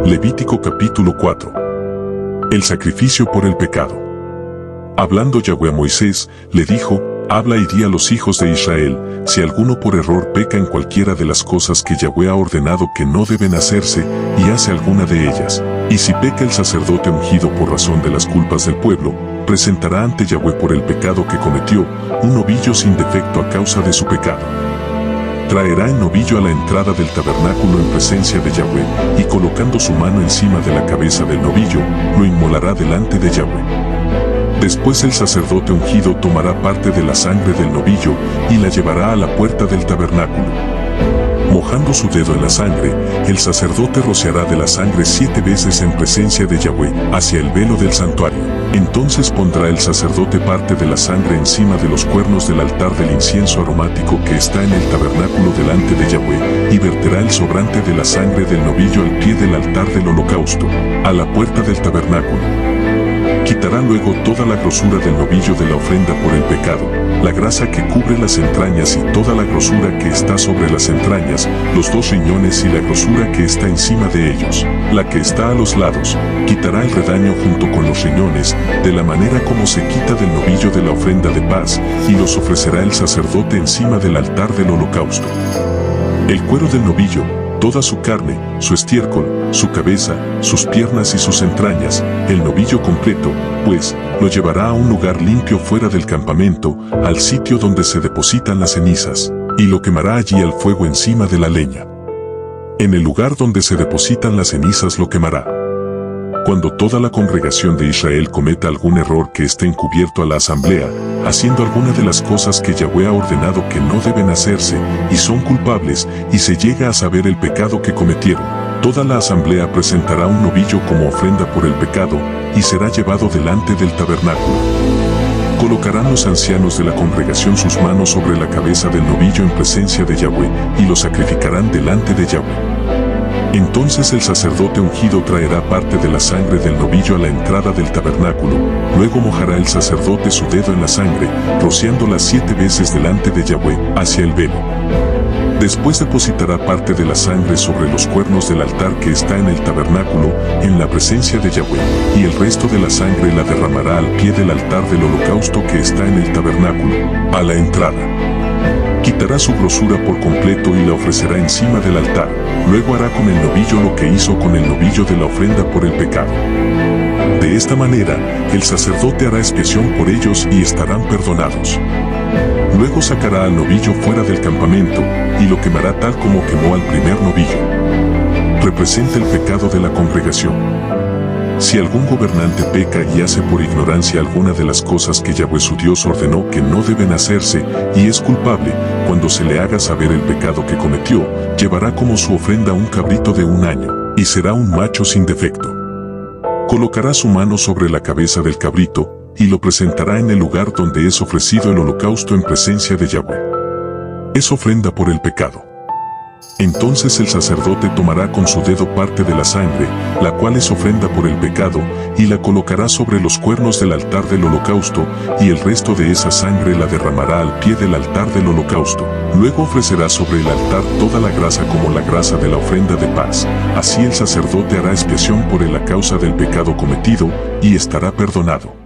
Levítico capítulo 4. El sacrificio por el pecado. Hablando Yahweh a Moisés, le dijo: habla y di a los hijos de Israel, si alguno por error peca en cualquiera de las cosas que Yahweh ha ordenado que no deben hacerse, y hace alguna de ellas, y si peca el sacerdote ungido por razón de las culpas del pueblo, presentará ante Yahweh por el pecado que cometió, un novillo sin defecto a causa de su pecado. Traerá el novillo a la entrada del tabernáculo en presencia de Yahweh, y colocando su mano encima de la cabeza del novillo, lo inmolará delante de Yahweh. Después el sacerdote ungido tomará parte de la sangre del novillo y la llevará a la puerta del tabernáculo. Mojando su dedo en la sangre, el sacerdote rociará de la sangre 7 veces en presencia de Yahweh hacia el velo del santuario. Entonces pondrá el sacerdote parte de la sangre encima de los cuernos del altar del incienso aromático que está en el tabernáculo delante de Yahweh, y verterá el sobrante de la sangre del novillo al pie del altar del holocausto, a la puerta del tabernáculo. Quitará luego toda la grosura del novillo de la ofrenda por el pecado, la grasa que cubre las entrañas y toda la grosura que está sobre las entrañas, los 2 riñones y la grosura que está encima de ellos, la que está a los lados. Quitará el redaño junto con los riñones, de la manera como se quita del novillo de la ofrenda de paz, y los ofrecerá el sacerdote encima del altar del holocausto. El cuero del novillo, toda su carne, su estiércol, su cabeza, sus piernas y sus entrañas, el novillo completo, pues, lo llevará a un lugar limpio fuera del campamento, al sitio donde se depositan las cenizas, y lo quemará allí al fuego encima de la leña. En el lugar donde se depositan las cenizas lo quemará. Cuando toda la congregación de Israel cometa algún error que esté encubierto a la asamblea, haciendo alguna de las cosas que Yahweh ha ordenado que no deben hacerse, y son culpables, y se llega a saber el pecado que cometieron, toda la asamblea presentará un novillo como ofrenda por el pecado, y será llevado delante del tabernáculo. Colocarán los ancianos de la congregación sus manos sobre la cabeza del novillo en presencia de Yahweh, y lo sacrificarán delante de Yahweh. Entonces el sacerdote ungido traerá parte de la sangre del novillo a la entrada del tabernáculo, luego mojará el sacerdote su dedo en la sangre, rociándola 7 veces delante de Yahweh, hacia el velo. Después depositará parte de la sangre sobre los cuernos del altar que está en el tabernáculo, en la presencia de Yahweh, y el resto de la sangre la derramará al pie del altar del holocausto que está en el tabernáculo, a la entrada. Quitará su grosura por completo y la ofrecerá encima del altar. Luego hará con el novillo lo que hizo con el novillo de la ofrenda por el pecado. De esta manera, el sacerdote hará expiación por ellos y estarán perdonados. Luego sacará al novillo fuera del campamento, y lo quemará tal como quemó al primer novillo. Representa el pecado de la congregación. Si algún gobernante peca y hace por ignorancia alguna de las cosas que Yahweh su Dios ordenó que no deben hacerse, y es culpable, cuando se le haga saber el pecado que cometió, llevará como su ofrenda un cabrito de 1 año, y será un macho sin defecto. Colocará su mano sobre la cabeza del cabrito, y lo presentará en el lugar donde es ofrecido el holocausto en presencia de Yahweh. Es ofrenda por el pecado. Entonces el sacerdote tomará con su dedo parte de la sangre, la cual es ofrenda por el pecado, y la colocará sobre los cuernos del altar del holocausto, y el resto de esa sangre la derramará al pie del altar del holocausto. Luego ofrecerá sobre el altar toda la grasa como la grasa de la ofrenda de paz. Así el sacerdote hará expiación por él a causa del pecado cometido, y estará perdonado.